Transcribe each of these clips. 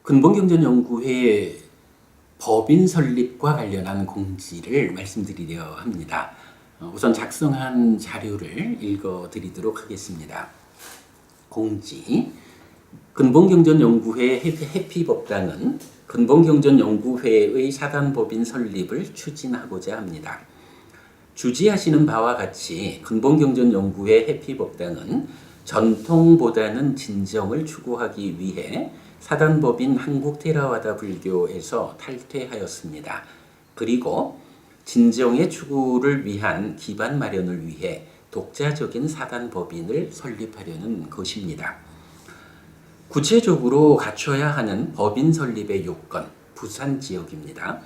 근본경전연구회 법인 설립과 관련한 공지를 말씀드리려 합니다. 우선 작성한 자료를 읽어드리도록 하겠습니다. 공지. 근본경전연구회 해피법당은 근본경전연구회의 사단법인 설립을 추진하고자 합니다. 주지하시는 바와 같이 근본경전연구회 해피법당은 전통보다는 진정을 추구하기 위해 사단법인 한국테라와다 불교에서 탈퇴하였습니다. 그리고 진정의 추구를 위한 기반 마련을 위해 독자적인 사단법인을 설립하려는 것입니다. 구체적으로 갖춰야 하는 법인 설립의 요건, 부산 지역입니다.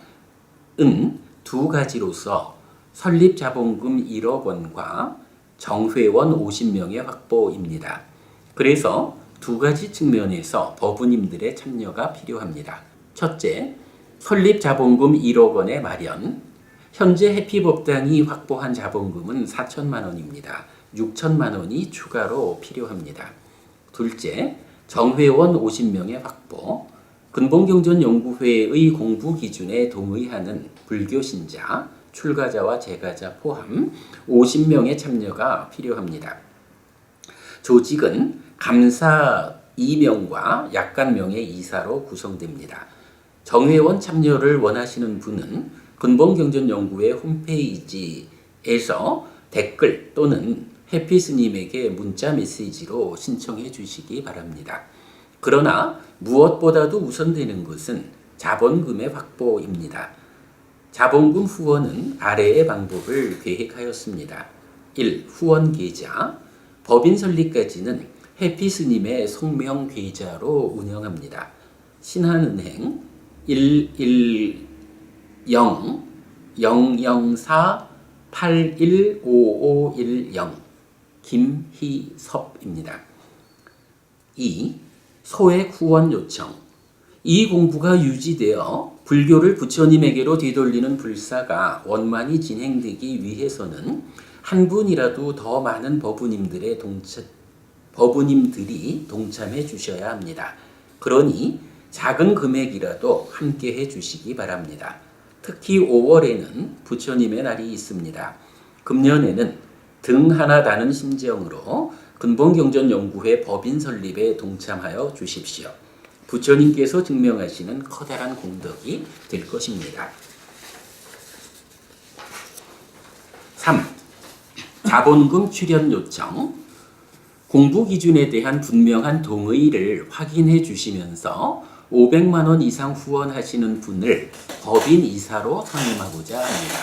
은 두 가지로서 설립 자본금 1억 원과 정회원 50명의 확보입니다. 그래서 두 가지 측면에서 법우님들의 참여가 필요합니다. 첫째, 설립 자본금 1억 원의 마련. 현재 해피법당이 확보한 자본금은 4천만 원입니다. 6천만 원이 추가로 필요합니다. 둘째, 정회원 50명의 확보. 근본경전연구회의 공부 기준에 동의하는 불교신자, 출가자와 재가자 포함 50명의 참여가 필요합니다. 조직은 감사 2명과 약간명의 이사로 구성됩니다. 정회원 참여를 원하시는 분은 근본경전연구회 홈페이지에서 댓글 또는 해피스님에게 문자 메시지로 신청해 주시기 바랍니다. 그러나 무엇보다도 우선되는 것은 자본금의 확보입니다. 자본금 후원은 아래의 방법을 계획하였습니다. 1. 후원 계좌. 법인 설립까지는 해피스님의 성명 계좌로 운영합니다. 신한은행 110-004-815510 김희섭입니다. 2. 소액 후원 요청. 이 공부가 유지되어 불교를 부처님에게로 되돌리는 불사가 원만히 진행되기 위해서는 한 분이라도 더 많은 법우님들이 동참해 주셔야 합니다. 그러니 작은 금액이라도 함께 해 주시기 바랍니다. 특히 5월에는 부처님의 날이 있습니다. 금년에는 등 하나 다는 심정으로 근본경전연구회 법인 설립에 동참하여 주십시오. 부처님께서 증명하시는 커다란 공덕이 될 것입니다. 3. 자본금 출연 요청. 공부 기준에 대한 분명한 동의를 확인해 주시면서 500만 원 이상 후원하시는 분을 법인 이사로 선임하고자 합니다.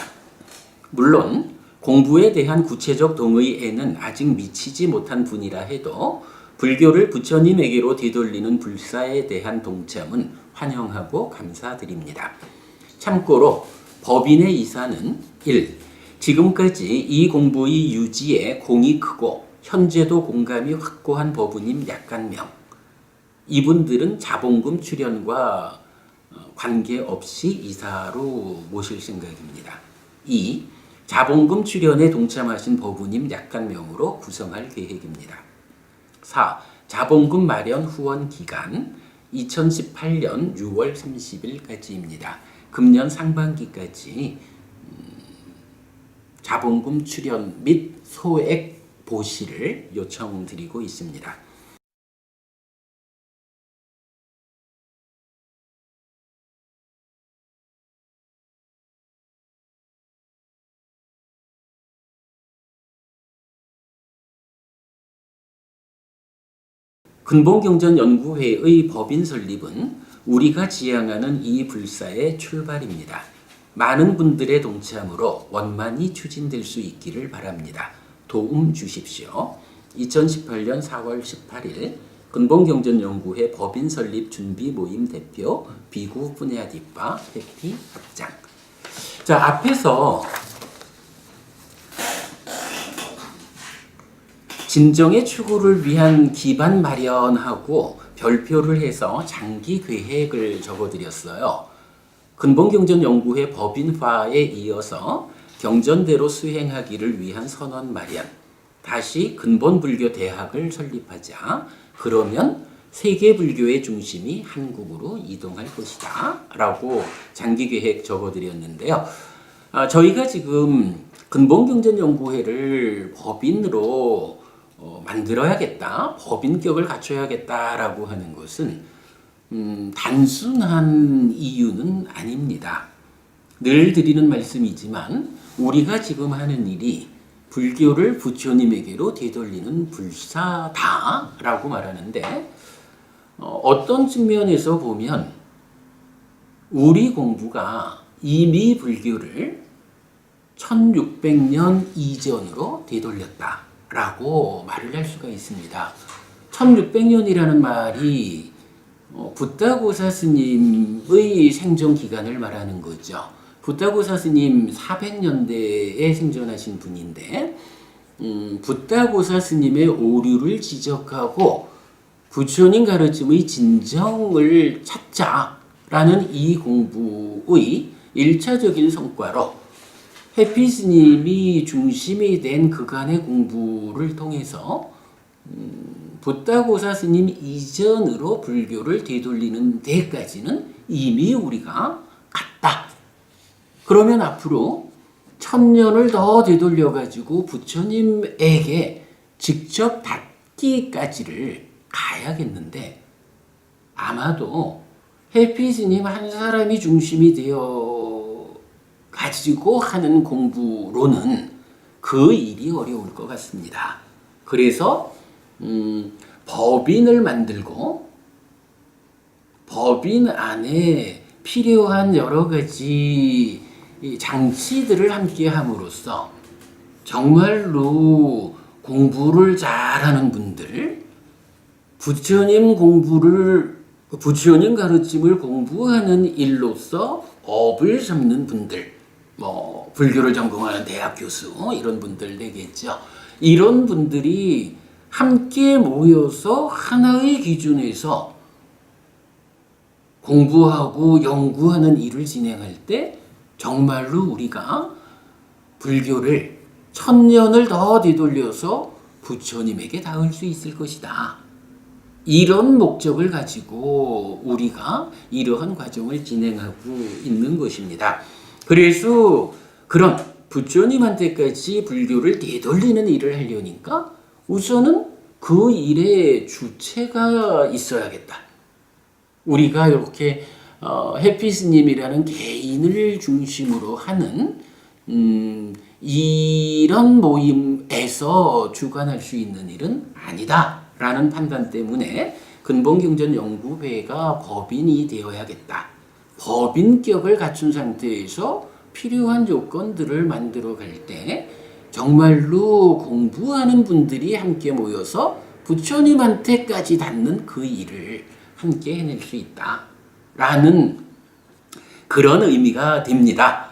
물론 공부에 대한 구체적 동의에는 아직 미치지 못한 분이라 해도 불교를 부처님에게로 되돌리는 불사에 대한 동참은 환영하고 감사드립니다. 참고로 법인의 이사는 1. 지금까지 이 공부의 유지에 공이 크고 현재도 공감이 확고한 법우님 약간명. 이분들은 자본금 출연과 관계없이 이사로 모실 생각입니다. 2. 자본금 출연에 동참하신 법우님 약간명으로 구성할 계획입니다. 4. 자본금 마련 후원 기간 2018년 6월 30일까지입니다. 금년 상반기까지 자본금 출연 및 소액 보시를 요청드리고 있습니다. 근본경전연구회의 법인 설립은 우리가 지향하는 이 불사의 출발입니다. 많은 분들의 동참으로 원만히 추진될 수 있기를 바랍니다. 도움 주십시오. 2018년 4월 18일 근본경전연구회 법인 설립 준비 모임 대표 비구 뿌냐디빠 해피 합장. 자, 앞에서 진정의 추구를 위한 기반 마련하고 별표를 해서 장기 계획을 적어드렸어요. 근본경전연구회 법인화에 이어서 경전대로 수행하기를 위한 선언 마련, 다시 근본불교 대학을 설립하자. 그러면 세계 불교의 중심이 한국으로 이동할 것이다 라고 장기계획 적어드렸는데요. 저희가 지금 근본경전연구회를 법인으로 만들어야겠다, 법인격을 갖춰야겠다라고 하는 것은 단순한 이유는 아닙니다. 늘 드리는 말씀이지만 우리가 지금 하는 일이 불교를 부처님에게로 되돌리는 불사다라고 말하는데, 어떤 측면에서 보면 우리 공부가 이미 불교를 1600년 이전으로 되돌렸다라고 말을 할 수가 있습니다. 1600년이라는 말이 붓다고사 스님의 생존 기간을 말하는 거죠. 붓다고사 스님 400년대에 생존하신 분인데, 붓다고사 스님의 오류를 지적하고 부처님 가르침의 진정을 찾자라는 이 공부의 1차적인 성과로 해피 스님이 중심이 된 그간의 공부를 통해서 붓다고사 스님 이전으로 불교를 되돌리는 데까지는 이미 우리가 갔다. 그러면 앞으로 1000년을 더 되돌려가지고 부처님에게 직접 닿기까지를 가야겠는데, 아마도 해피 스님 한 사람이 중심이 되어 가지고 하는 공부로는 그 일이 어려울 것 같습니다. 그래서 법인을 만들고 법인 안에 필요한 여러 가지 장치들을 함께 함으로써 정말로 공부를 잘하는 분들, 부처님 가르침을 공부하는 일로서 업을 삼는 분들, 불교를 전공하는 대학 교수, 이런 분들 되겠죠. 이런 분들이 함께 모여서 하나의 기준에서 공부하고 연구하는 일을 진행할 때 정말로 우리가 불교를 1000년을 더 되돌려서 부처님에게 닿을 수 있을 것이다. 이런 목적을 가지고 우리가 이러한 과정을 진행하고 있는 것입니다. 그래서 그런 부처님한테까지 불교를 되돌리는 일을 하려니까 우선은 그 일의 주체가 있어야겠다. 우리가 이렇게 해피스님이라는 개인을 중심으로 하는 이런 모임에서 주관할 수 있는 일은 아니다 라는 판단 때문에 근본경전연구회가 법인이 되어야겠다. 법인격을 갖춘 상태에서 필요한 요건들을 만들어 갈 때 정말로 공부하는 분들이 함께 모여서 부처님한테까지 닿는 그 일을 함께 해낼 수 있다 라는 그런 의미가 됩니다.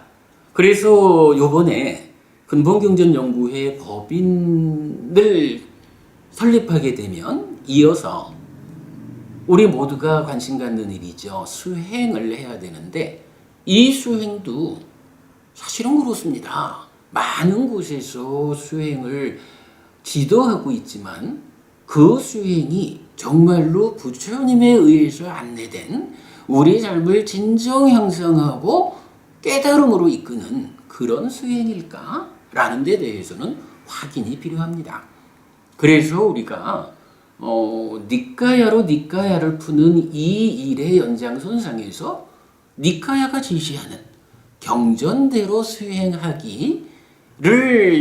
그래서 요번에 근본경전연구회 법인을 설립하게 되면 이어서 우리 모두가 관심 갖는 일이죠. 수행을 해야 되는데 이 수행도 사실은 그렇습니다. 많은 곳에서 수행을 지도하고 있지만 그 수행이 정말로 부처님에 의해서 안내된 우리 삶을 진정 형성하고 깨달음으로 이끄는 그런 수행일까? 라는 데 대해서는 확인이 필요합니다. 그래서 우리가 니까야로 니까야를 푸는 이 일의 연장선상에서 니까야가 제시하는 경전대로 수행하기를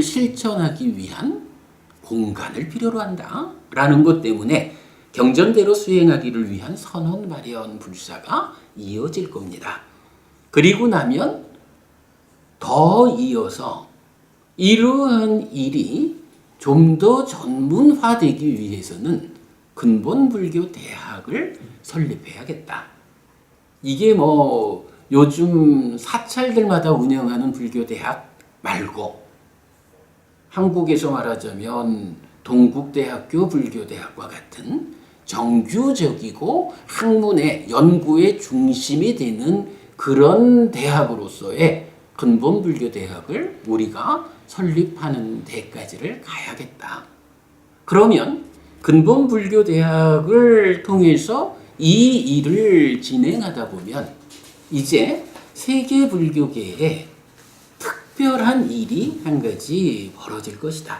실천하기 위한 공간을 필요로 한다 라는 것 때문에 경전대로 수행하기를 위한 선언 마련 불사가 이어질 겁니다. 그리고 나면 더 이어서 이러한 일이 좀 더 전문화되기 위해서는 근본불교 대학을 설립해야겠다. 이게 요즘 사찰들마다 운영하는 불교 대학 말고 한국에서 말하자면 동국대학교 불교대학과 같은 정규적이고 학문의 연구의 중심이 되는 그런 대학으로서의 근본불교 대학을 우리가 설립하는 데까지를 가야겠다. 그러면 근본불교대학을 통해서 이 일을 진행하다 보면 이제 세계 불교계에 특별한 일이 한 가지 벌어질 것이다.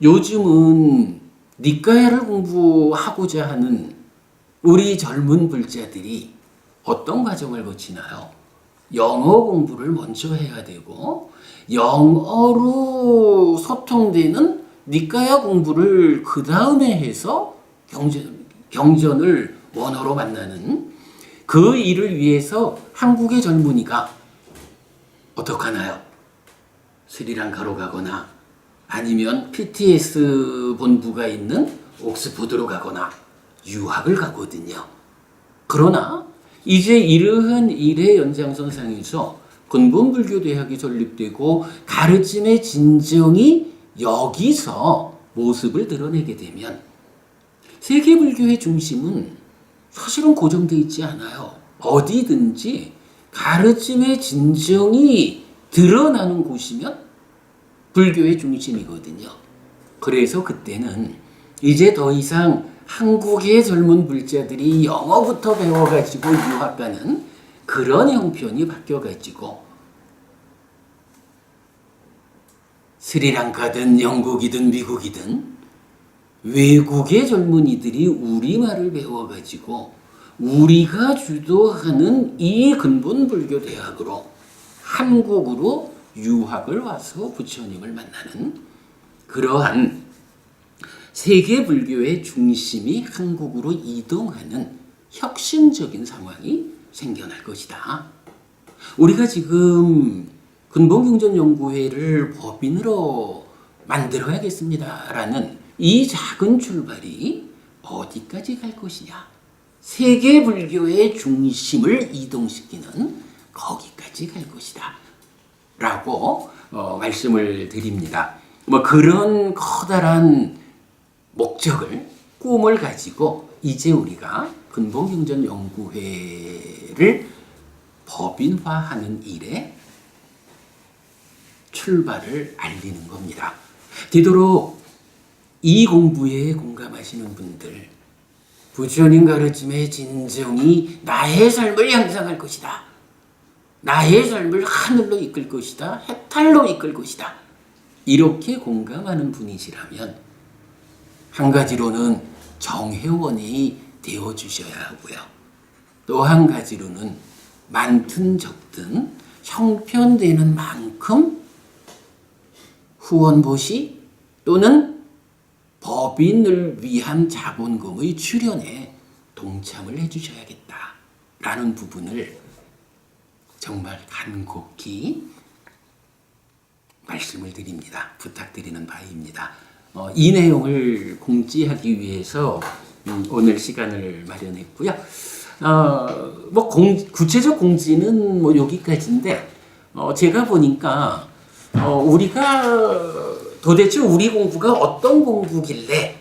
요즘은 니까야를 공부하고자 하는 우리 젊은 불자들이 어떤 과정을 거치나요? 영어 공부를 먼저 해야 되고 영어로 소통되는 니까야 공부를 그 다음에 해서 경전을 원어로 만나는 그 일을 위해서 한국의 젊은이가 어떻게 하나요? 스리랑카로 가거나 아니면 PTS 본부가 있는 옥스포드로 가거나 유학을 가거든요. 그러나 이제 이러한 일의 연장선상에서 근본불교대학이 설립되고 가르침의 진정이 여기서 모습을 드러내게 되면 세계불교의 중심은 사실은 고정되어 있지 않아요. 어디든지 가르침의 진정이 드러나는 곳이면 불교의 중심이거든요. 그래서 그때는 이제 더 이상 한국의 젊은 불자들이 영어부터 배워가지고 유학 가는 그런 형편이 바뀌어가지고 스리랑카든 영국이든 미국이든 외국의 젊은이들이 우리말을 배워가지고 우리가 주도하는 이 근본불교 대학으로 한국으로 유학을 와서 부처님을 만나는 그러한 세계 불교의 중심이 한국으로 이동하는 혁신적인 상황이 생겨날 것이다. 우리가 지금 근본경전연구회를 법인으로 만들어야겠습니다라는 이 작은 출발이 어디까지 갈 것이냐? 세계 불교의 중심을 이동시키는 거기까지 갈 것이다. 라고 말씀을 드립니다. 뭐 그런 커다란 목적을, 꿈을 가지고 이제 우리가 근본경전연구회를 법인화하는 일에 출발을 알리는 겁니다. 되도록 이 공부에 공감하시는 분들, 부처님 가르침의 진정이 나의 삶을 향상할 것이다. 나의 삶을 하늘로 이끌 것이다. 해탈로 이끌 것이다. 이렇게 공감하는 분이시라면 한 가지로는 정회원이 되어주셔야 하고요. 또 한 가지로는 많든 적든 형편되는 만큼 후원보시 또는 법인을 위한 자본금의 출연에 동참을 해주셔야겠다라는 부분을 정말 간곡히 말씀을 드립니다. 부탁드리는 바입니다. 이 내용을 공지하기 위해서 오늘 시간을 마련했고요. 구체적 공지는 여기까지인데 제가 보니까 우리가 도대체 우리 공부가 어떤 공부길래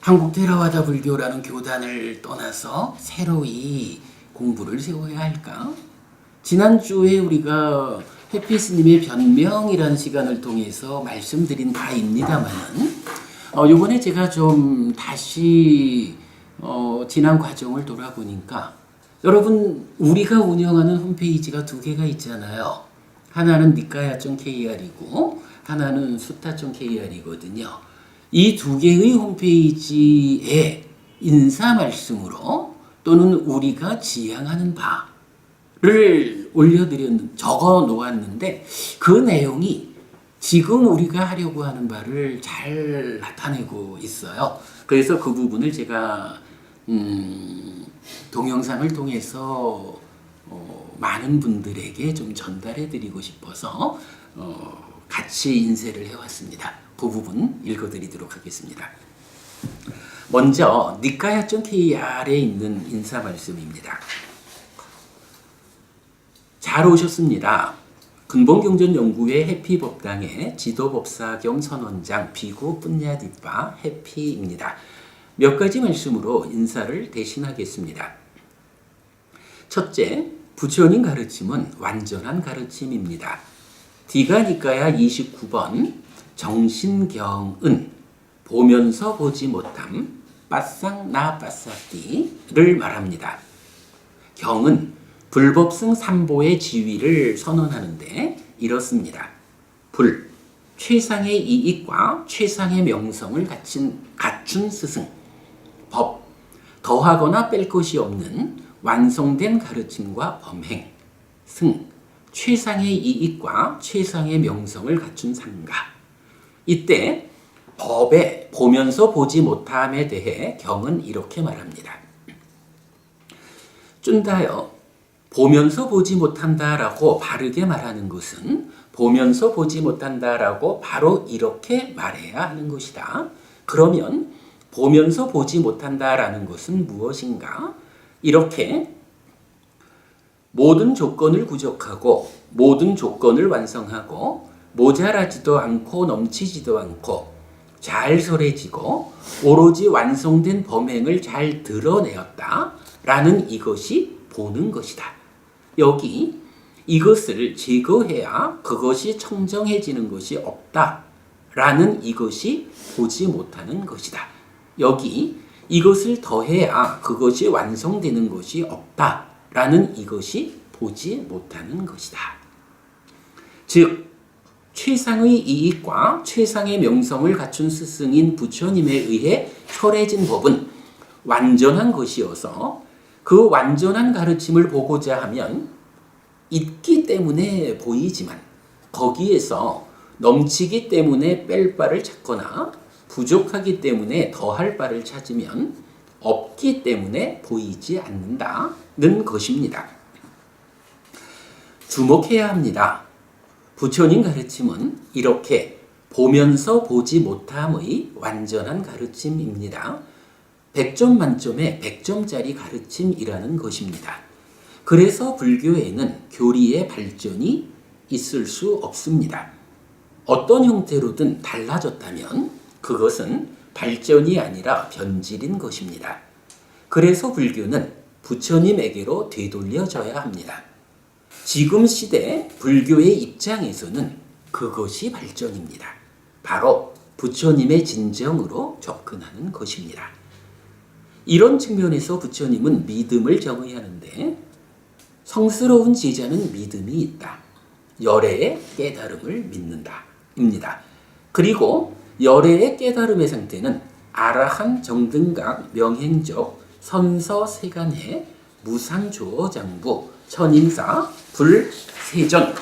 한국 테라와다 불교라는 교단을 떠나서 새로이 공부를 세워야 할까? 지난주에 우리가 해피 스님의 변명이라는 시간을 통해서 말씀드린 바입니다만은 이번에 제가 좀 다시 지난 과정을 돌아보니까 여러분 우리가 운영하는 홈페이지가 두 개가 있잖아요. 하나는 니까야.kr이고 하나는 수타.kr이거든요. 이 두 개의 홈페이지에 인사 말씀으로 또는 우리가 지향하는 바를 적어 놓았는데 그 내용이 지금 우리가 하려고 하는 바를 잘 나타내고 있어요. 그래서 그 부분을 제가 동영상을 통해서 많은 분들에게 좀 전달해 드리고 싶어서 같이 인쇄를 해왔습니다. 그 부분 읽어드리도록 하겠습니다. 먼저 니까야.kr에 있는 인사 말씀입니다. 잘 오셨습니다. 근본경전연구회 해피법당의 지도법사경 선원장 비구 뿐야디빠 해피입니다. 몇 가지 말씀으로 인사를 대신하겠습니다. 첫째, 부처님 가르침은 완전한 가르침입니다. 디가 니까야 29번 정신경은 보면서 보지 못함 빠싹 나 빠싹디를 말합니다. 경은 불법승 삼보의 지위를 선언하는데 이렇습니다. 불, 최상의 이익과 최상의 명성을 갖춘 스승. 법, 더하거나 뺄 것이 없는 완성된 가르침과 범행. 승, 최상의 이익과 최상의 명성을 갖춘 상가. 이때 법에 보면서 보지 못함에 대해 경은 이렇게 말합니다. 쭌다여, 보면서 보지 못한다라고 바르게 말하는 것은 보면서 보지 못한다라고 바로 이렇게 말해야 하는 것이다. 그러면 보면서 보지 못한다라는 것은 무엇인가? 이렇게 모든 조건을 구족하고 모든 조건을 완성하고 모자라지도 않고 넘치지도 않고 잘 설해지고 오로지 완성된 범행을 잘 드러내었다라는 이것이 보는 것이다. 여기 이것을 제거해야 그것이 청정해지는 것이 없다라는 이것이 보지 못하는 것이다. 여기 이것을 더해야 그것이 완성되는 것이 없다라는 이것이 보지 못하는 것이다. 즉 최상의 이익과 최상의 명성을 갖춘 스승인 부처님에 의해 설해진 법은 완전한 것이어서 그 완전한 가르침을 보고자 하면 있기 때문에 보이지만 거기에서 넘치기 때문에 뺄 바를 찾거나 부족하기 때문에 더할 바를 찾으면 없기 때문에 보이지 않는다는 것입니다. 주목해야 합니다. 부처님 가르침은 이렇게 보면서 보지 못함의 완전한 가르침입니다. 100점 만점에 100점짜리 가르침이라는 것입니다. 그래서 불교에는 교리의 발전이 있을 수 없습니다. 어떤 형태로든 달라졌다면 그것은 발전이 아니라 변질인 것입니다. 그래서 불교는 부처님에게로 되돌려져야 합니다. 지금 시대 불교의 입장에서는 그것이 발전입니다. 바로 부처님의 진정으로 접근하는 것입니다. 이런 측면에서 부처님은 믿음을 정의하는데 성스러운 제자는 믿음이 있다. 열애의 깨달음을 믿는다. 입니다. 그리고 열애의 깨달음의 상태는 아라한 정등각 명행적 선서세간해 무상조어장부 천인사 불세전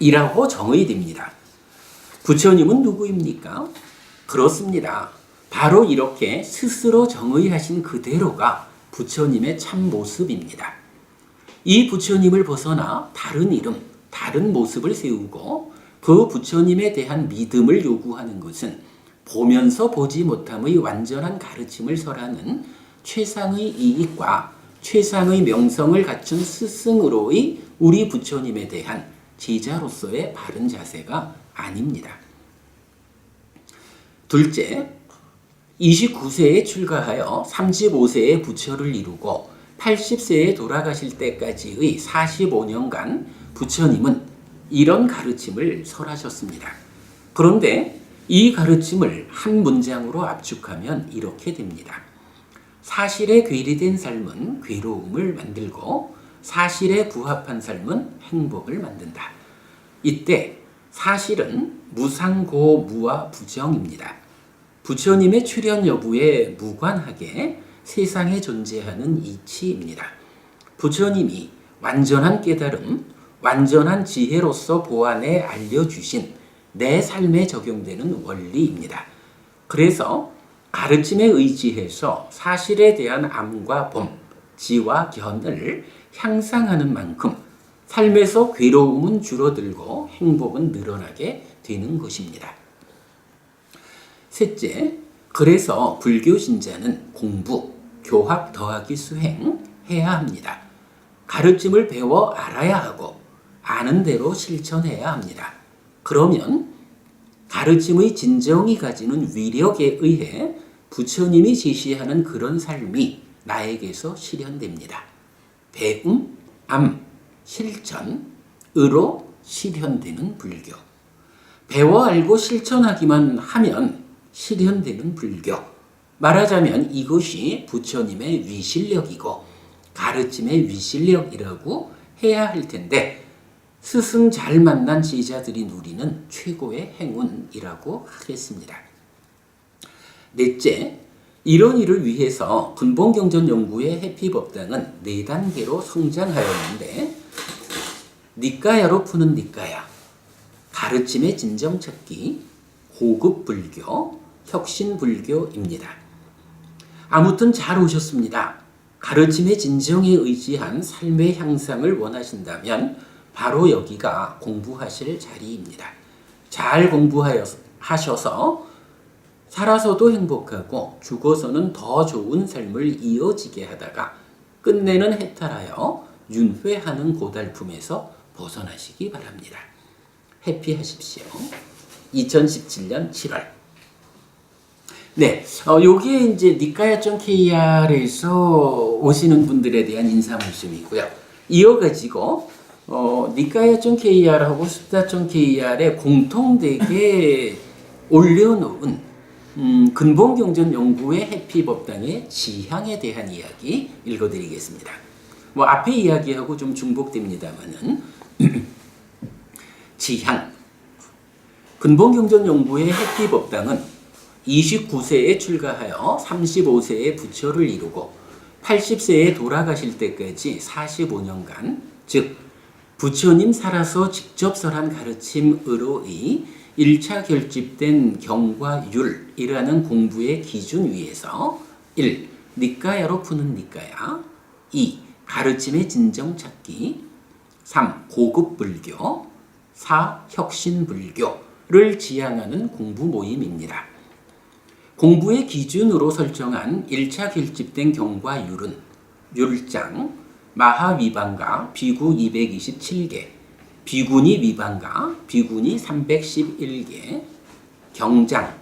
이라고 정의됩니다. 부처님은 누구입니까? 그렇습니다. 바로 이렇게 스스로 정의하신 그대로가 부처님의 참 모습입니다. 이 부처님을 벗어나 다른 이름, 다른 모습을 세우고 그 부처님에 대한 믿음을 요구하는 것은 보면서 보지 못함의 완전한 가르침을 설하는 최상의 이익과 최상의 명성을 갖춘 스승으로의 우리 부처님에 대한 제자로서의 바른 자세가 아닙니다. 둘째, 29세에 출가하여 35세에 부처를 이루고 80세에 돌아가실 때까지의 45년간 부처님은 이런 가르침을 설하셨습니다. 그런데 이 가르침을 한 문장으로 압축하면 이렇게 됩니다. 사실에 괴리된 삶은 괴로움을 만들고 사실에 부합한 삶은 행복을 만든다. 이때 사실은 무상고무와 부정입니다. 부처님의 출현 여부에 무관하게 세상에 존재하는 이치입니다. 부처님이 완전한 깨달음, 완전한 지혜로서 보완해 알려주신 내 삶에 적용되는 원리입니다. 그래서 가르침에 의지해서 사실에 대한 암과 범, 지와 견을 향상하는 만큼 삶에서 괴로움은 줄어들고 행복은 늘어나게 되는 것입니다. 셋째, 그래서 불교 신자는 공부, 교학 더하기 수행 해야 합니다. 가르침을 배워 알아야 하고 아는 대로 실천해야 합니다. 그러면 가르침의 진정이 가지는 위력에 의해 부처님이 제시하는 그런 삶이 나에게서 실현됩니다. 배움, 암, 실천으로 실현되는 불교. 배워 알고 실천하기만 하면 실현되는 불교. 말하자면 이것이 부처님의 위실력이고 가르침의 위실력이라고 해야 할 텐데 스승 잘 만난 제자들이 누리는 최고의 행운이라고 하겠습니다. 넷째, 이런 일을 위해서 근본경전연구의 해피법당은 4단계로 성장하였는데 니까야로 푸는 니까야, 가르침의 진정 찾기, 고급 불교, 혁신 불교입니다. 아무튼 잘 오셨습니다. 가르침의 진정에 의지한 삶의 향상을 원하신다면 바로 여기가 공부하실 자리입니다. 잘 공부하셔서 살아서도 행복하고 죽어서는 더 좋은 삶을 이어지게 하다가 끝내는 해탈하여 윤회하는 고달픔에서 벗어나시기 바랍니다. 해피하십시오. 2017년 7월. 네, 요게 이제 니까야.kr에서 오시는 분들에 대한 인사 말씀이고요. 이어가지고 니까야.kr하고 수다.kr에 공통되게 올려놓은 근본경전연구의 해피법당의 지향에 대한 이야기 읽어드리겠습니다. 앞에 이야기하고 좀 중복됩니다만은 지향. 근본경전연구의 해피법당은 29세에 출가하여 35세에 부처를 이루고 80세에 돌아가실 때까지 45년간, 즉 부처님 살아서 직접 설한 가르침으로의 1차 결집된 경과 율이라는 공부의 기준 위에서 1. 니까야로 푸는 니까야, 2. 가르침의 진정 찾기, 3. 고급 불교, 4. 혁신 불교를 지향하는 공부 모임입니다. 공부의 기준으로 설정한 1차 결집된 경과 율은 율장, 마하위반가, 비구 227개, 비구니 위반가, 비구니 311개, 경장,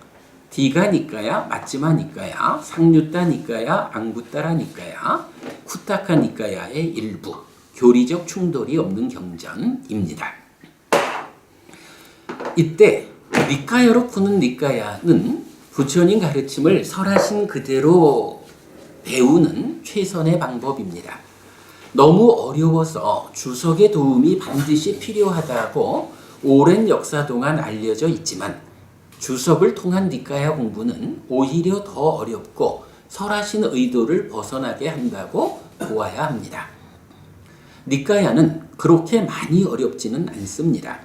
디가니까야, 마찌마니까야, 상류따니까야, 앙구따라니까야, 쿠타카니까야의 일부, 교리적 충돌이 없는 경전입니다. 이때 니까야로 푸는 니까야는 부처님 가르침을 설하신 그대로 배우는 최선의 방법입니다. 너무 어려워서 주석의 도움이 반드시 필요하다고 오랜 역사 동안 알려져 있지만 주석을 통한 니까야 공부는 오히려 더 어렵고 설하신 의도를 벗어나게 한다고 보아야 합니다. 니까야는 그렇게 많이 어렵지는 않습니다.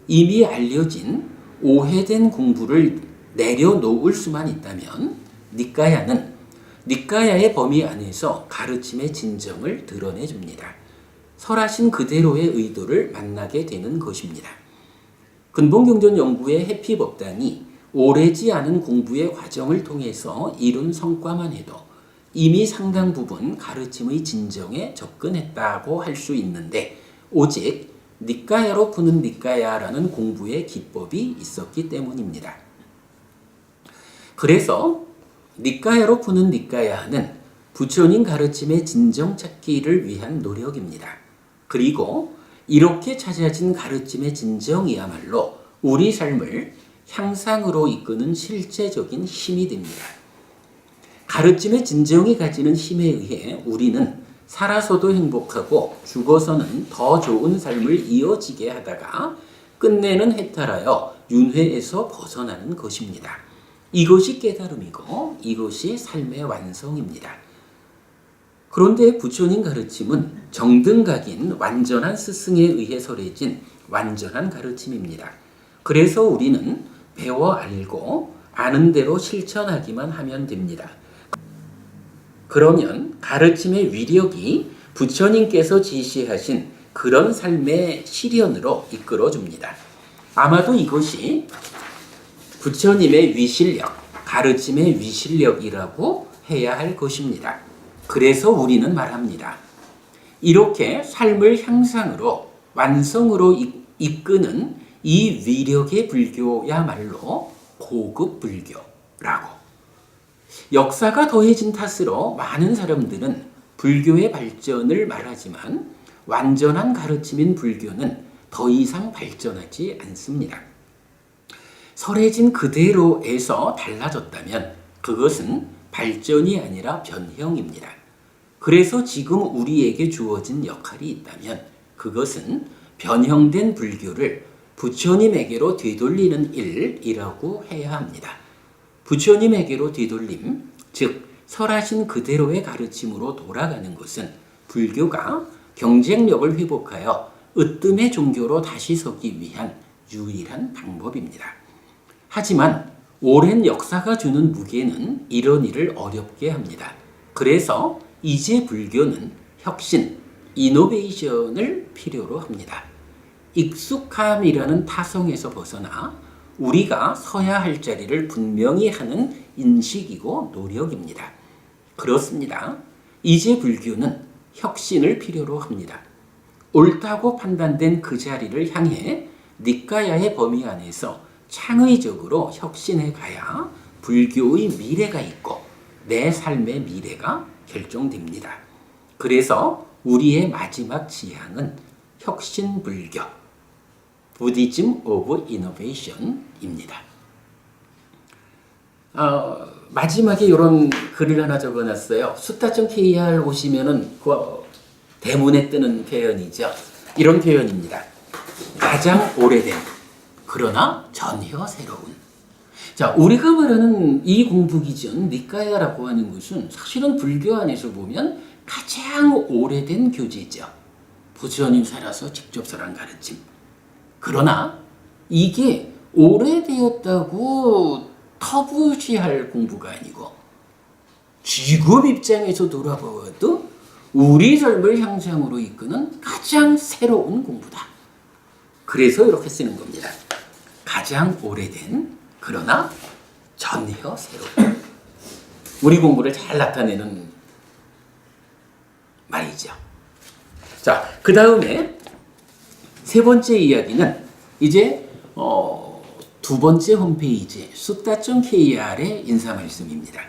이미 알려진 오해된 공부를 내려놓을 수만 있다면 니까야는 니까야의 범위 안에서 가르침의 진정을 드러내줍니다. 설하신 그대로의 의도를 만나게 되는 것입니다. 근본경전연구의 해피법당이 오래지 않은 공부의 과정을 통해서 이룬 성과만 해도 이미 상당 부분 가르침의 진정에 접근했다고 할 수 있는데 오직 니까야로 푸는 니까야라는 공부의 기법이 있었기 때문입니다. 그래서 니까야로 푸는 니까야는 부처님 가르침의 진정 찾기를 위한 노력입니다. 그리고 이렇게 찾아진 가르침의 진정이야말로 우리 삶을 향상으로 이끄는 실제적인 힘이 됩니다. 가르침의 진정이 가지는 힘에 의해 우리는 살아서도 행복하고 죽어서는 더 좋은 삶을 이어지게 하다가 끝내는 해탈하여 윤회에서 벗어나는 것입니다. 이것이 깨달음이고 이것이 삶의 완성입니다. 그런데 부처님 가르침은 정등각인 완전한 스승에 의해 설해진 완전한 가르침입니다. 그래서 우리는 배워 알고 아는 대로 실천하기만 하면 됩니다. 그러면 가르침의 위력이 부처님께서 지시하신 그런 삶의 실현으로 이끌어줍니다. 아마도 이것이 부처님의 위실력, 가르침의 위실력이라고 해야 할 것입니다. 그래서 우리는 말합니다. 이렇게 삶을 향상으로 완성으로 이끄는 이 위력의 불교야말로 고급 불교라고. 역사가 더해진 탓으로 많은 사람들은 불교의 발전을 말하지만 완전한 가르침인 불교는 더 이상 발전하지 않습니다. 설해진 그대로에서 달라졌다면 그것은 발전이 아니라 변형입니다. 그래서 지금 우리에게 주어진 역할이 있다면 그것은 변형된 불교를 부처님에게로 되돌리는 일이라고 해야 합니다. 부처님에게로 되돌림, 즉 설하신 그대로의 가르침으로 돌아가는 것은 불교가 경쟁력을 회복하여 으뜸의 종교로 다시 서기 위한 유일한 방법입니다. 하지만 오랜 역사가 주는 무게는 이런 일을 어렵게 합니다. 그래서 이제 불교는 혁신, 이노베이션을 필요로 합니다. 익숙함이라는 타성에서 벗어나 우리가 서야 할 자리를 분명히 하는 인식이고 노력입니다. 그렇습니다. 이제 불교는 혁신을 필요로 합니다. 옳다고 판단된 그 자리를 향해 니까야의 범위 안에서 창의적으로 혁신해 가야 불교의 미래가 있고 내 삶의 미래가 결정됩니다. 그래서 우리의 마지막 지향은 혁신불교, 부디즘 오브 이노베이션입니다. 마지막에 이런 글을 하나 적어놨어요. 수타.kr 오시면은 그 대문에 뜨는 표현이죠. 이런 표현입니다. 가장 오래된 그러나 전혀 새로운. 자, 우리가 말하는 이 공부 기준 니까야라고 하는 것은 사실은 불교 안에서 보면 가장 오래된 교제죠. 부처님 살아서 직접 설한 가르침. 그러나 이게 오래되었다고 터부시할 공부가 아니고 지금 입장에서 돌아보아도 우리 삶을 향상으로 이끄는 가장 새로운 공부다. 그래서 이렇게 쓰는 겁니다. 가장 오래된 그러나 전혀 새로운. 우리 공부를 잘 나타내는 말이죠. 자, 그 다음에 세 번째 이야기는 이제 두 번째 홈페이지 수타.kr의 인사 말씀입니다.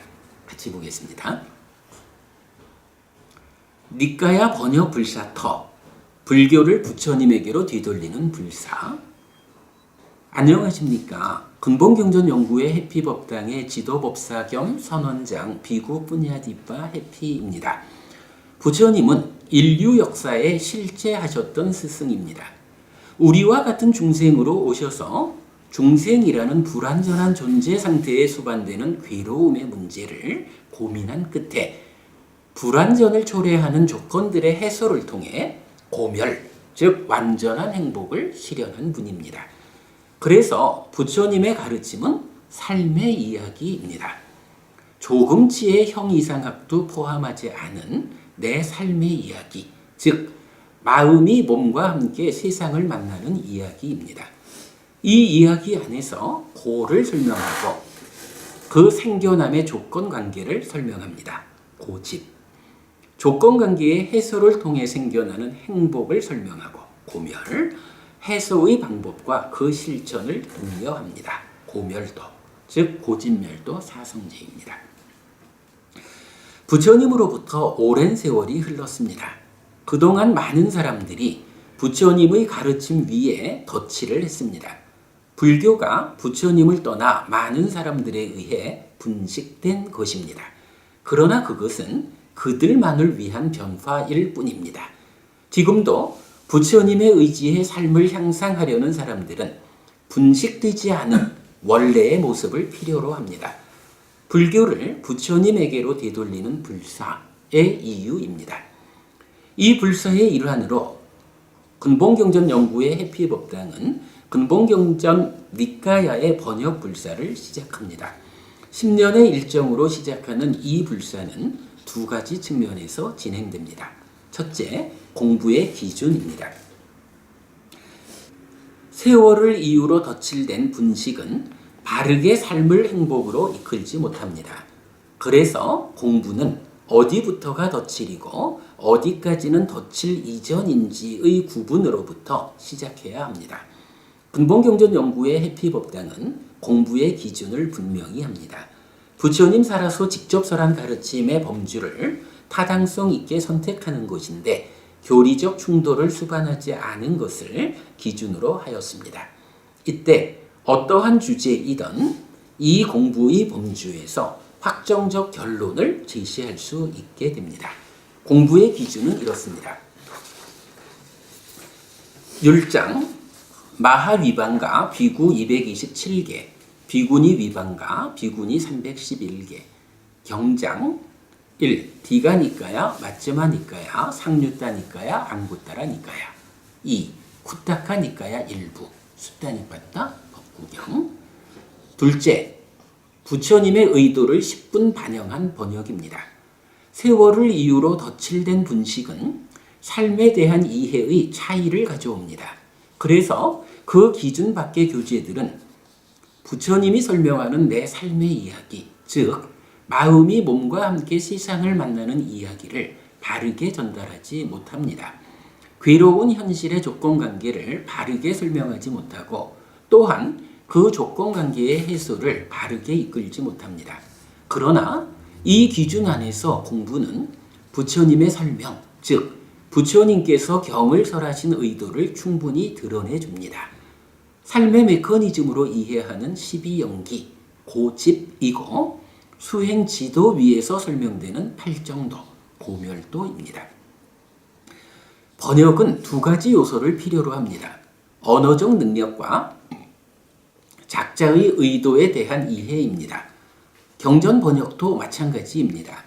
같이 보겠습니다. 니까야 번역 불사터, 불교를 부처님에게로 뒤돌리는 불사. 안녕하십니까. 근본경전연구회 해피법당의 지도법사 겸 선원장 비구 뿌냐디빠 해피입니다. 부처님은 인류 역사에 실제하셨던 스승입니다. 우리와 같은 중생으로 오셔서 중생이라는 불완전한 존재 상태에 수반되는 괴로움의 문제를 고민한 끝에 불완전을 초래하는 조건들의 해소를 통해 고멸, 즉 완전한 행복을 실현한 분입니다. 그래서 부처님의 가르침은 삶의 이야기입니다. 조금치의 형이상학도 포함하지 않은 내 삶의 이야기, 즉 마음이 몸과 함께 세상을 만나는 이야기입니다. 이 이야기 안에서 고를 설명하고 그 생겨남의 조건관계를 설명합니다. 고집. 조건관계의 해소를 통해 생겨나는 행복을 설명하고 고멸, 해소의 방법과 그 실천을 독려합니다. 고멸도, 즉 고집멸도 사성제입니다. 부처님으로부터 오랜 세월이 흘렀습니다. 그동안 많은 사람들이 부처님의 가르침 위에 덧칠을 했습니다. 불교가 부처님을 떠나 많은 사람들에 의해 분식된 것입니다. 그러나 그것은 그들만을 위한 변화일 뿐입니다. 지금도 부처님의 의지에 삶을 향상하려는 사람들은 분식되지 않은 원래의 모습을 필요로 합니다. 불교를 부처님에게로 되돌리는 불사의 이유입니다. 이 불사의 일환으로 근본경전연구회 해피법당은 근본경전 니까야의 번역 불사를 시작합니다. 10년의 일정으로 시작하는 이 불사는 두 가지 측면에서 진행됩니다. 첫째, 공부의 기준입니다. 세월을 이유로 덧칠된 분식은 바르게 삶을 행복으로 이끌지 못합니다. 그래서 공부는 어디부터가 덧칠이고 어디까지는 덧칠 이전인지의 구분으로부터 시작해야 합니다. 근본경전연구회 해피법당은 공부의 기준을 분명히 합니다. 부처님 살아서 직접 설한 가르침의 범주를 타당성 있게 선택하는 것인데 교리적 충돌을 수반하지 않은 것을 기준으로 하였습니다. 이때 어떠한 주제이든 이 공부의 범주에서 확정적 결론을 제시할 수 있게 됩니다. 공부의 기준은 이렇습니다. 율장, 마하위반가 비구 227개, 비구니 위반가 비구니 311개, 경장 1. 디가니까야, 마츠마니까야, 상류따니까야, 앙구따라니까야. 2. 쿠타카니까야 일부, 숫다니빠따 법구경. 둘째, 부처님의 의도를 10분 반영한 번역입니다. 세월을 이유로 덧칠된 분식은 삶에 대한 이해의 차이를 가져옵니다. 그래서 그 기준 밖의 교재들은 부처님이 설명하는 내 삶의 이야기, 즉 마음이 몸과 함께 세상을 만나는 이야기를 바르게 전달하지 못합니다. 괴로운 현실의 조건관계를 바르게 설명하지 못하고 또한 그 조건관계의 해소를 바르게 이끌지 못합니다. 그러나 이 기준 안에서 공부는 부처님의 설명, 즉 부처님께서 경을 설하신 의도를 충분히 드러내줍니다. 삶의 메커니즘으로 이해하는 12연기, 고집이고 수행 지도 위에서 설명되는 팔정도, 고멸도입니다. 번역은 두 가지 요소를 필요로 합니다. 언어적 능력과 작자의 의도에 대한 이해입니다. 경전 번역도 마찬가지입니다.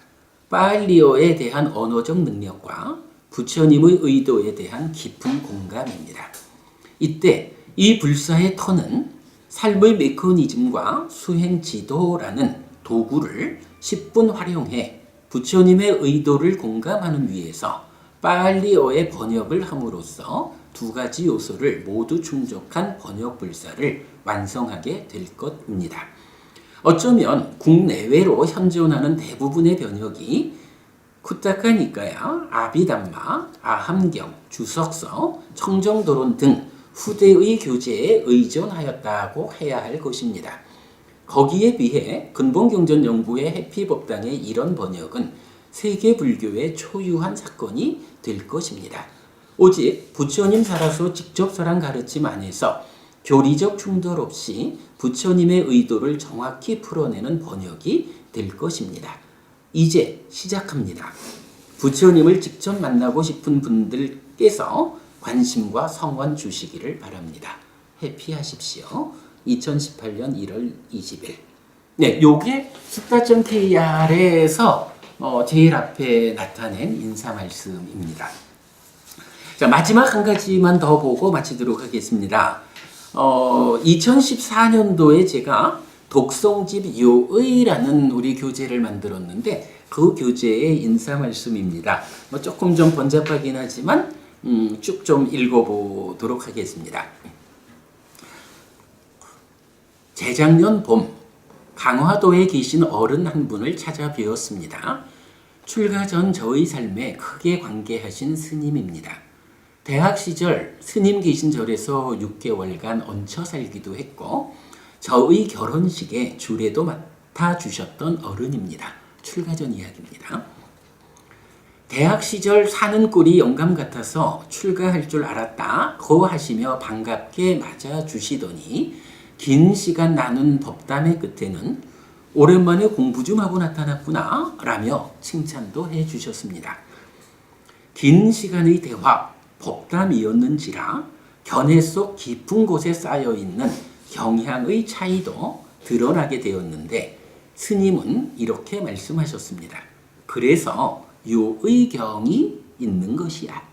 파알리어에 대한 언어적 능력과 부처님의 의도에 대한 깊은 공감입니다. 이때 이 불사의 터는 삶의 메커니즘과 수행 지도라는 도구를 10분 활용해 부처님의 의도를 공감하는 위해서 파알리어의 번역을 함으로써 두 가지 요소를 모두 충족한 번역 불사를 완성하게 될 것입니다. 어쩌면 국내외로 현존하는 대부분의 번역이 쿠타카니까야, 아비담마, 아함경, 주석서, 청정도론 등 후대의 교재에 의존하였다고 해야 할 것입니다. 거기에 비해 근본경전연구회 해피법당의 이런 번역은 세계 불교의 초유한 사건이 될 것입니다. 오직 부처님 살아서 직접 설한 가르침 안에서 교리적 충돌 없이 부처님의 의도를 정확히 풀어내는 번역이 될 것입니다. 이제 시작합니다. 부처님을 직접 만나고 싶은 분들께서 관심과 성원 주시기를 바랍니다. 해피하십시오. 2018년 1월 20일. 네, 요게 숫다.kr에서 제일 앞에 나타낸 인사 말씀입니다. 자, 마지막 한 가지만 더 보고 마치도록 하겠습니다. 2014년도에 제가 독성집 요의라는 우리 교재를 만들었는데 그 교재의 인사 말씀입니다. 조금 좀 번잡하긴 하지만 쭉 좀 읽어보도록 하겠습니다. 재작년 봄 강화도에 계신 어른 한 분을 찾아뵈었습니다. 출가 전 저의 삶에 크게 관계하신 스님입니다. 대학 시절 스님 계신 절에서 6개월간 얹혀 살기도 했고 저의 결혼식에 주례도 맡아주셨던 어른입니다. 출가 전 이야기입니다. 대학 시절 사는 꼴이 영감 같아서 출가할 줄 알았다고 하시며 반갑게 맞아주시더니 긴 시간 나눈 법담의 끝에는 오랜만에 공부 좀 하고 나타났구나 라며 칭찬도 해주셨습니다. 긴 시간의 대화, 법담이었는지라 견해 속 깊은 곳에 쌓여있는 경향의 차이도 드러나게 되었는데 스님은 이렇게 말씀하셨습니다. 그래서 요의경이 있는 것이야.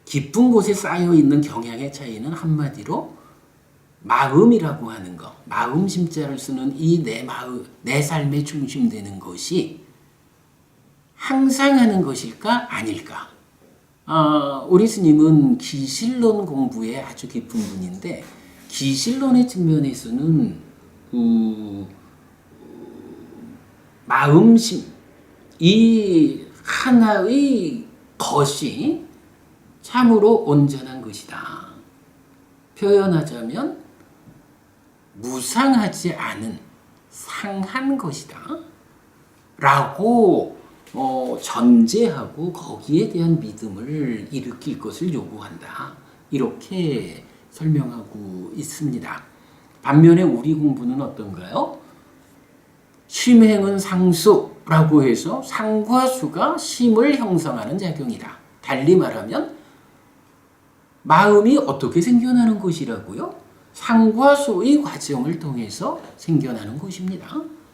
깊은 곳에 쌓여있는 경향의 차이는 한마디로 마음이라고 하는 것, 마음 심자를 쓰는 이 내 마음, 내 삶에 중심되는 것이 항상 하는 것일까 아닐까? 우리 스님은 기실론 공부에 아주 깊은 분인데 기실론의 측면에서는 마음심, 이 하나의 것이 참으로 온전한 것이다. 표현하자면 무상하지 않은 상한 것이다. 라고 전제하고 거기에 대한 믿음을 일으킬 것을 요구한다. 이렇게 설명하고 있습니다. 반면에 우리 공부는 어떤가요? 심행은 상수라고 해서 상과 수가 심을 형성하는 작용이다. 달리 말하면 마음이 어떻게 생겨나는 것이라고요? 상과 수의 과정을 통해서 생겨나는 것입니다.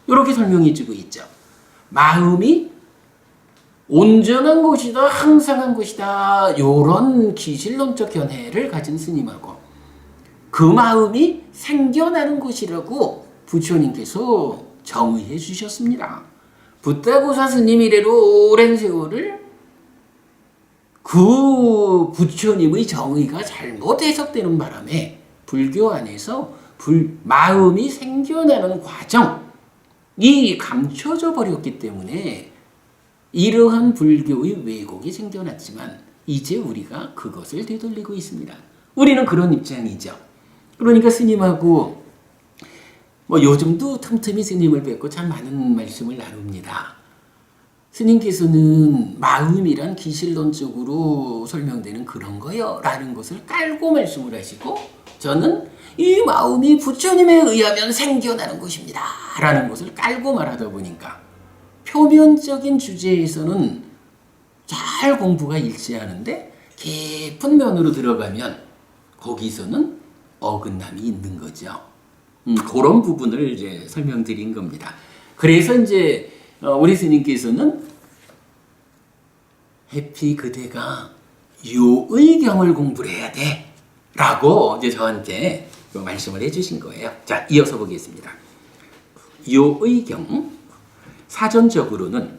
이렇게 설명해주고 있죠. 마음이 온전한 것이다, 항상한 것이다, 이런 기실론적 견해를 가진 스님하고 그 마음이 생겨나는 것이라고 부처님께서 정의해 주셨습니다. 붓다고사 스님이 이래로 오랜 세월을 그 부처님의 정의가 잘못 해석되는 바람에 불교 안에서 마음이 생겨나는 과정이 감춰져 버렸기 때문에 이러한 불교의 왜곡이 생겨났지만 이제 우리가 그것을 되돌리고 있습니다. 우리는 그런 입장이죠. 그러니까 스님하고 요즘도 틈틈이 스님을 뵙고 참 많은 말씀을 나눕니다. 스님께서는 마음이란 기실론적으로 설명되는 그런 거요 라는 것을 깔고 말씀을 하시고 저는 이 마음이 부처님에 의하면 생겨나는 것입니다 라는 것을 깔고 말하다 보니까 표면적인 주제에서는 잘 공부가 일치하는데 깊은 면으로 들어가면 거기서는 어긋남이 있는 거죠. 그런 부분을 이제 설명드린 겁니다. 그래서 이제 우리 스님께서는 해피 그대가 요의경을 공부를 해야 돼 라고 이제 저한테 말씀을 해주신 거예요. 자, 이어서 보겠습니다. 요의경, 사전적으로는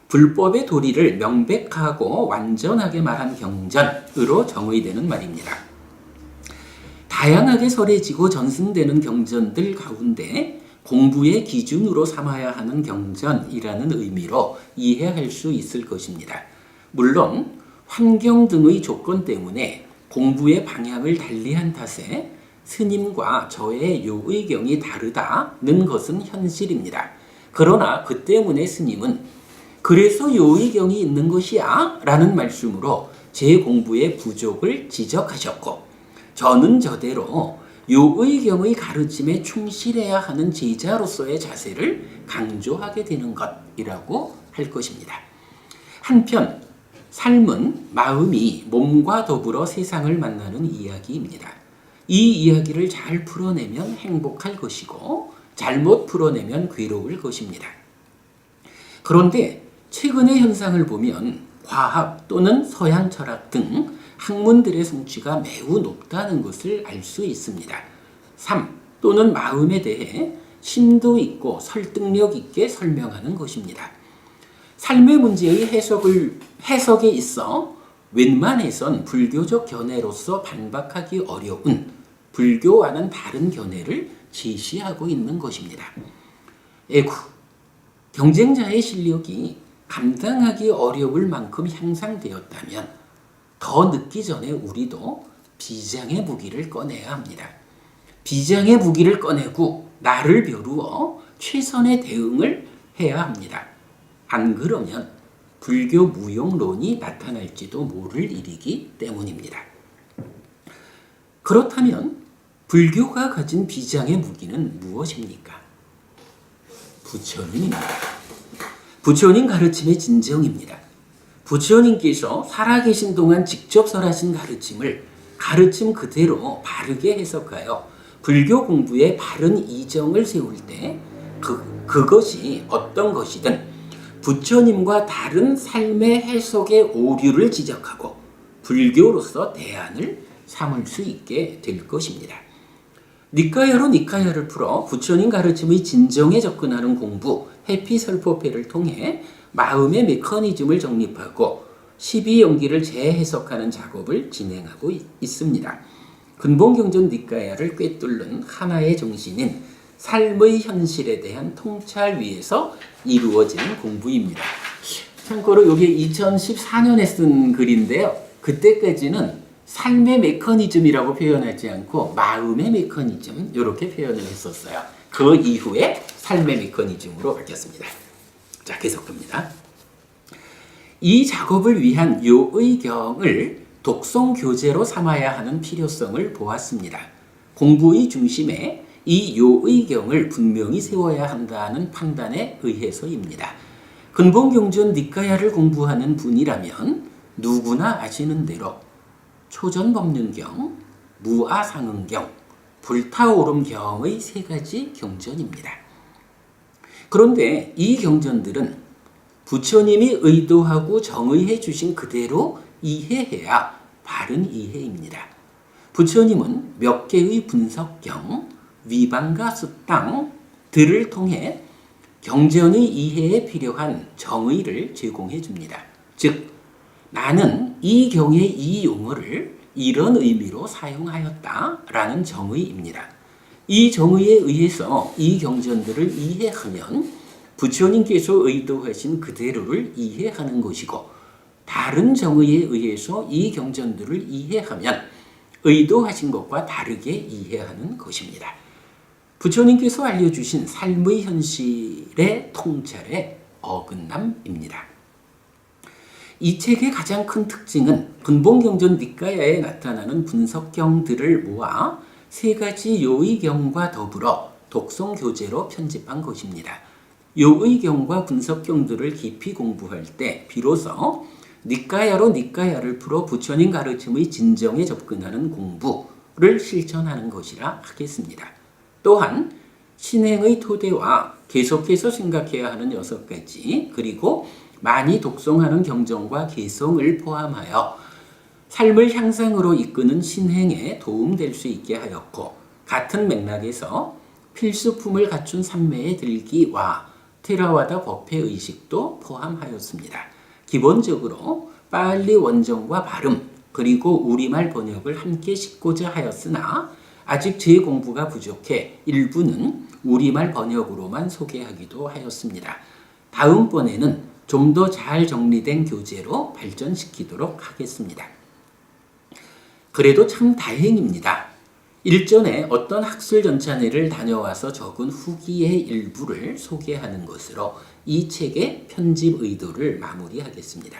불법의 도리를 명백하고 완전하게 말한 경전으로 정의되는 말입니다. 다양하게 설해지고 전승되는 경전들 가운데 공부의 기준으로 삼아야 하는 경전이라는 의미로 이해할 수 있을 것입니다. 물론 환경 등의 조건 때문에 공부의 방향을 달리한 탓에 스님과 저의 요의경이 다르다는 것은 현실입니다. 그러나 그 때문에 스님은 그래서 요의경이 있는 것이야 라는 말씀으로 제 공부의 부족을 지적하셨고 저는 저대로 요의경의 가르침에 충실해야 하는 제자로서의 자세를 강조하게 되는 것이라고 할 것입니다. 한편 삶은 마음이 몸과 더불어 세상을 만나는 이야기입니다. 이 이야기를 잘 풀어내면 행복할 것이고 잘못 풀어내면 괴로울 것입니다. 그런데 최근의 현상을 보면 과학 또는 서양 철학 등 학문들의 성취가 매우 높다는 것을 알 수 있습니다. 삶 또는 마음에 대해 심도 있고 설득력 있게 설명하는 것입니다. 삶의 문제의 해석에 있어 웬만해선 불교적 견해로서 반박하기 어려운 불교와는 다른 견해를 제시하고 있는 것입니다. 경쟁자의 실력이 감당하기 어려울 만큼 향상되었다면 더 늦기 전에 우리도 비장의 무기를 꺼내야 합니다. 비장의 무기를 꺼내고 나를 벼루어 최선의 대응을 해야 합니다. 안 그러면 불교 무용론이 나타날지도 모를 일이기 때문입니다. 그렇다면 불교가 가진 비장의 무기는 무엇입니까? 부처님입니다. 부처님 가르침의 진정입니다. 부처님께서 살아계신 동안 직접 설하신 가르침을 가르침 그대로 바르게 해석하여 불교 공부에 바른 이정을 세울 때 그것이 어떤 것이든 부처님과 다른 삶의 해석의 오류를 지적하고 불교로서 대안을 삼을 수 있게 될 것입니다. 니카야로 니카야를 풀어 부처님 가르침의 진정에 접근하는 공부 해피설법회를 통해 마음의 메커니즘을 정립하고 12연기를 재해석하는 작업을 진행하고 있습니다. 근본경전 니카야를 꿰뚫는 하나의 정신인 삶의 현실에 대한 통찰 위에서 이루어지는 공부입니다. 참고로 이게 2014년에 쓴 글인데요. 그때까지는 삶의 메커니즘이라고 표현하지 않고 마음의 메커니즘 이렇게 표현을 했었어요. 그 이후에 삶의 메커니즘으로 바뀌었습니다. 자, 계속됩니다. 이 작업을 위한 요의경을 독성 교재로 삼아야 하는 필요성을 보았습니다. 공부의 중심에 이 요의경을 분명히 세워야 한다는 판단에 의해서입니다. 근본경전 니까야를 공부하는 분이라면 누구나 아시는 대로 초전법륜경, 무아상응경, 불타오름경의 세 가지 경전입니다. 그런데 이 경전들은 부처님이 의도하고 정의해 주신 그대로 이해해야 바른 이해입니다. 부처님은 몇 개의 분석경, 위반과 수땅들을 통해 경전의 이해에 필요한 정의를 제공해 줍니다. 즉, 나는 이 경의 이 용어를 이런 의미로 사용하였다라는 정의입니다. 이 정의에 의해서 이 경전들을 이해하면 부처님께서 의도하신 그대로를 이해하는 것이고, 다른 정의에 의해서 이 경전들을 이해하면 의도하신 것과 다르게 이해하는 것입니다. 부처님께서 알려주신 삶의 현실의 통찰의 어긋남입니다. 이 책의 가장 큰 특징은 근본경전 니까야에 나타나는 분석경들을 모아 세 가지 요의경과 더불어 독성교재로 편집한 것입니다. 요의경과 분석경들을 깊이 공부할 때 비로소 니까야로 니까야를 풀어 부처님 가르침의 진정에 접근하는 공부를 실천하는 것이라 하겠습니다. 또한 신행의 토대와 계속해서 생각해야 하는 6가지, 그리고 많이 독송하는 경전과 개성을 포함하여 삶을 향상으로 이끄는 신행에 도움될 수 있게 하였고, 같은 맥락에서 필수품을 갖춘 삼매에 들기와 테라와다 법회의식도 포함하였습니다. 기본적으로 빨리 원정과 발음, 그리고 우리말 번역을 함께 싣고자 하였으나 아직 제 공부가 부족해 일부는 우리말 번역으로만 소개하기도 하였습니다. 다음번에는 좀 더 잘 정리된 교재로 발전시키도록 하겠습니다. 그래도 참 다행입니다. 일전에 어떤 학술 전찬회를 다녀와서 적은 후기의 일부를 소개하는 것으로 이 책의 편집 의도를 마무리하겠습니다.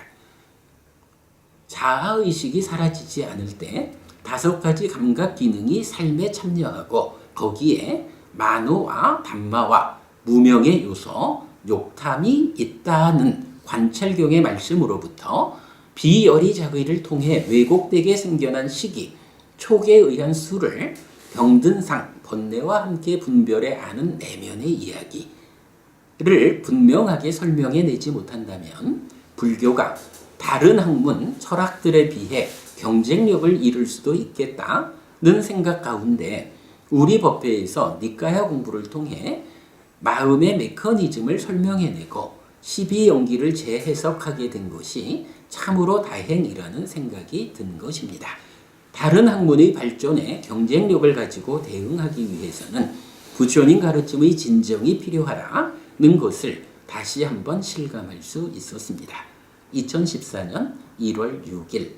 자아의식이 사라지지 않을 때 5가지 감각 기능이 삶에 참여하고, 거기에 만호와 담마와 무명의 요소, 욕탐이 있다는 관찰경의 말씀으로부터 비열의작의를 통해 왜곡되게 생겨난 시기, 촉에 의한 수를 병든상, 번뇌와 함께 분별해 아는 내면의 이야기를 분명하게 설명해 내지 못한다면 불교가 다른 학문, 철학들에 비해 경쟁력을 잃을 수도 있겠다는 생각 가운데 우리 법회에서 니까야 공부를 통해 마음의 메커니즘을 설명해내고 12연기를 재해석하게 된 것이 참으로 다행이라는 생각이 든 것입니다. 다른 학문의 발전에 경쟁력을 가지고 대응하기 위해서는 부처님 가르침의 진정이 필요하다는 것을 다시 한번 실감할 수 있었습니다. 2014년 1월 6일,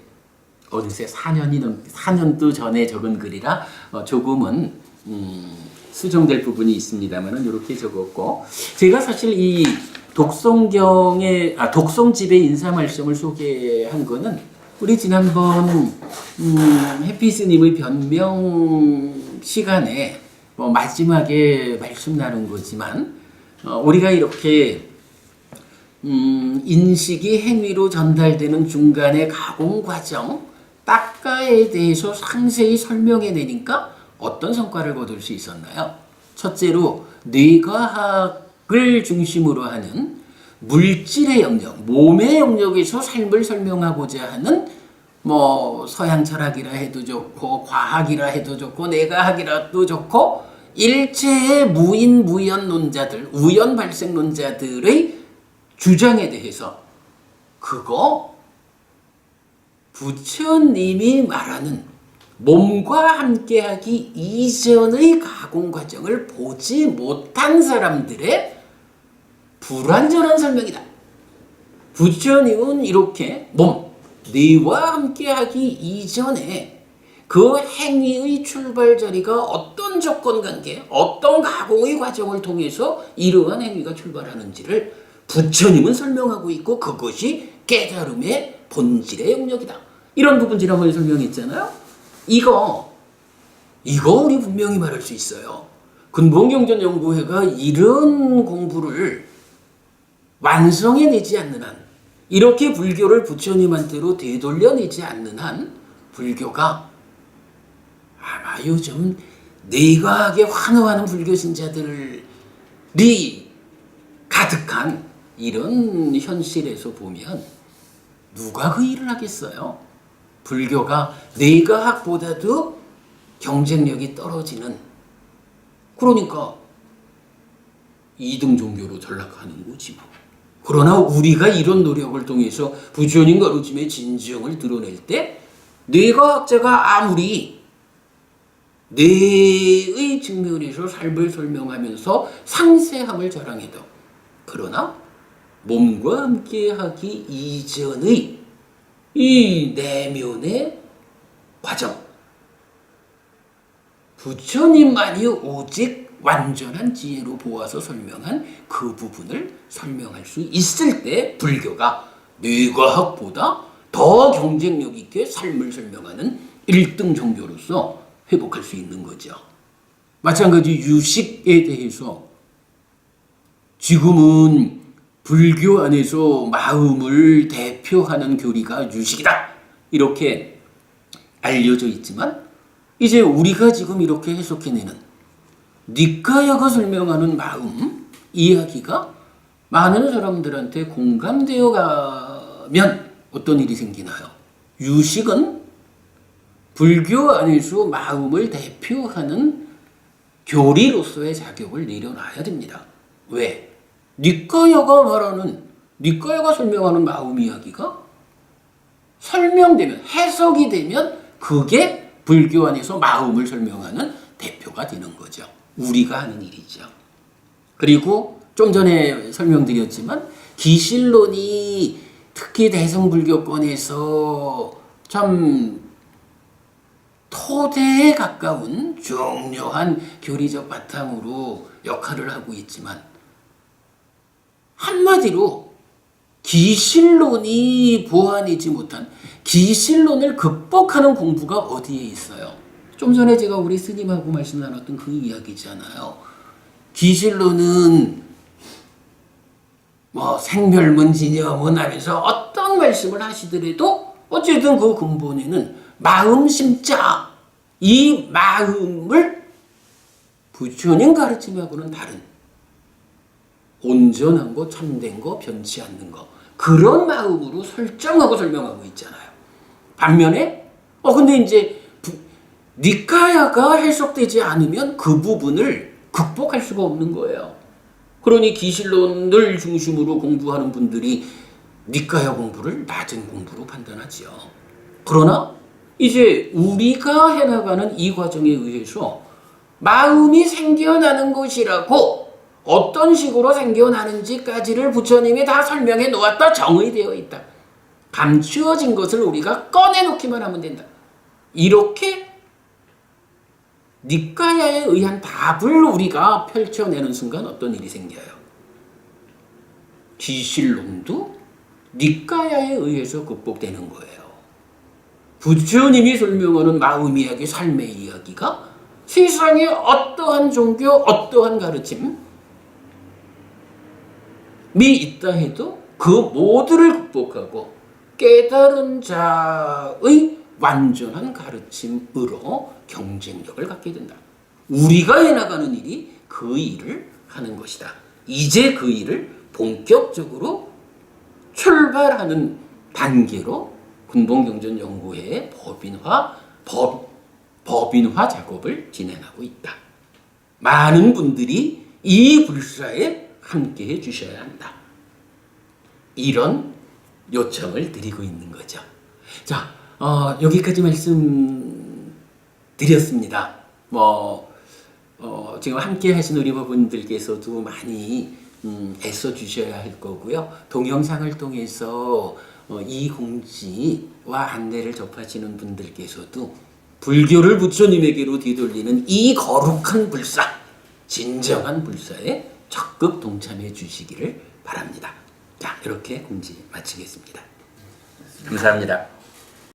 어느새 4년도 전에 적은 글이라 조금은 수정될 부분이 있습니다만 이렇게 적었고, 제가 사실 이 독성집의 인사 말씀을 소개한 거는 우리 지난번 해피스님의 변명 시간에 마지막에 말씀 나눈 거지만, 우리가 이렇게 인식이 행위로 전달되는 중간의 가공 과정, 딱가에 대해서 상세히 설명해 내니까 어떤 성과를 거둘 수 있었나요? 첫째로 뇌과학을 중심으로 하는 물질의 영역, 몸의 영역에서 삶을 설명하고자 하는 서양 철학이라 해도 좋고 과학이라 해도 좋고 내과학이라도 좋고 일체의 무인 무연 논자들, 우연 발생론자들의 주장에 대해서 그거 부처님이 말하는 몸과 함께하기 이전의 가공 과정을 보지 못한 사람들의 불완전한 설명이다. 부처님은 이렇게 뇌와 함께하기 이전에 그 행위의 출발 자리가 어떤 조건관계, 어떤 가공의 과정을 통해서 이러한 행위가 출발하는지를 부처님은 설명하고 있고, 그것이 깨달음의 본질의 영역이다. 이런 부분 지난번에 설명했잖아요. 이거 우리 분명히 말할 수 있어요. 근본경전연구회가 이런 공부를 완성해내지 않는 한, 이렇게 불교를 부처님한테로 되돌려내지 않는 한 불교가 아마 요즘 내과하게 환호하는 불교 신자들이 가득한 이런 현실에서 보면 누가 그 일을 하겠어요? 불교가 내과학보다도 경쟁력이 떨어지는, 그러니까 2등 종교로 전락하는 거지 뭐. 그러나 우리가 이런 노력을 통해서 부처님 가르침의 진정을 드러낼 때 뇌과학자가 아무리 뇌의 측면에서 삶을 설명하면서 상세함을 자랑해도, 그러나 몸과 함께하기 이전의 이 내면의 과정, 부처님만이 오직 완전한 지혜로 보아서 설명한 그 부분을 설명할 수 있을 때 불교가 뇌과학보다 더 경쟁력 있게 삶을 설명하는 1등 종교로서 회복할 수 있는 거죠. 마찬가지 유식에 대해서 지금은 불교 안에서 마음을 대표하는 교리가 유식이다, 이렇게 알려져 있지만, 이제 우리가 지금 이렇게 해석해내는 니카야가 설명하는 마음 이야기가 많은 사람들한테 공감되어 가면 어떤 일이 생기나요? 유식은 불교 안에서 마음을 대표하는 교리로서의 자격을 내려놔야 됩니다. 왜? 니카야가 설명하는 마음 이야기가 설명되면, 해석이 되면 그게 불교 안에서 마음을 설명하는 대표가 되는 거죠. 우리가 하는 일이죠. 그리고 좀 전에 설명드렸지만 기실론이 특히 대승불교권에서 참 토대에 가까운 중요한 교리적 바탕으로 역할을 하고 있지만, 한마디로 기실론이 보완하지 못한, 기실론을 극복하는 공부가 어디에 있어요? 좀 전에 제가 우리 스님하고 말씀 나눴던 그 이야기잖아요. 기실론은 생멸문진여문 하면서 어떤 말씀을 하시더라도 어쨌든 그 근본에는 마음 심자, 이 마음을 부처님 가르침하고는 다른 온전한 거, 참된 거, 변치 않는 거, 그런 마음으로 설정하고 설명하고 있잖아요. 반면에 근데 이제 니카야가 해석되지 않으면 그 부분을 극복할 수가 없는 거예요. 그러니 기실론을 중심으로 공부하는 분들이 니카야 공부를 낮은 공부로 판단하지요. 그러나 이제 우리가 해나가는 이 과정에 의해서 마음이 생겨나는 것이라고 어떤 식으로 생겨나는지까지를 부처님이 다 설명해 놓았다, 정의되어 있다. 감추어진 것을 우리가 꺼내놓기만 하면 된다. 이렇게 니카야에 의한 답을 우리가 펼쳐내는 순간 어떤 일이 생겨요? 기실론도 니카야에 의해서 극복되는 거예요. 부처님이 설명하는 마음 이야기, 삶의 이야기가 세상에 어떠한 종교, 어떠한 가르침이 있다 해도 그 모두를 극복하고 깨달은 자의 완전한 가르침으로 경쟁력을 갖게 된다. 우리가 해나가는 일이 그 일을 하는 것이다. 이제 그 일을 본격적으로 출발하는 단계로 근본경전연구회의 법인화 작업을 진행하고 있다. 많은 분들이 이 불사에 함께해 주셔야 한다. 이런 요청을 드리고 있는 거죠. 자, 여기까지 말씀드렸습니다. 지금 함께 하신 우리 법원들께서도 많이 애써 주셔야 할 거고요. 동영상을 통해서 이 공지와 안내를 접하시는 분들께서도 불교를 부처님에게로 뒤돌리는 이 거룩한 불사, 진정한 불사에 적극 동참해 주시기를 바랍니다. 자, 이렇게 공지 마치겠습니다. 감사합니다.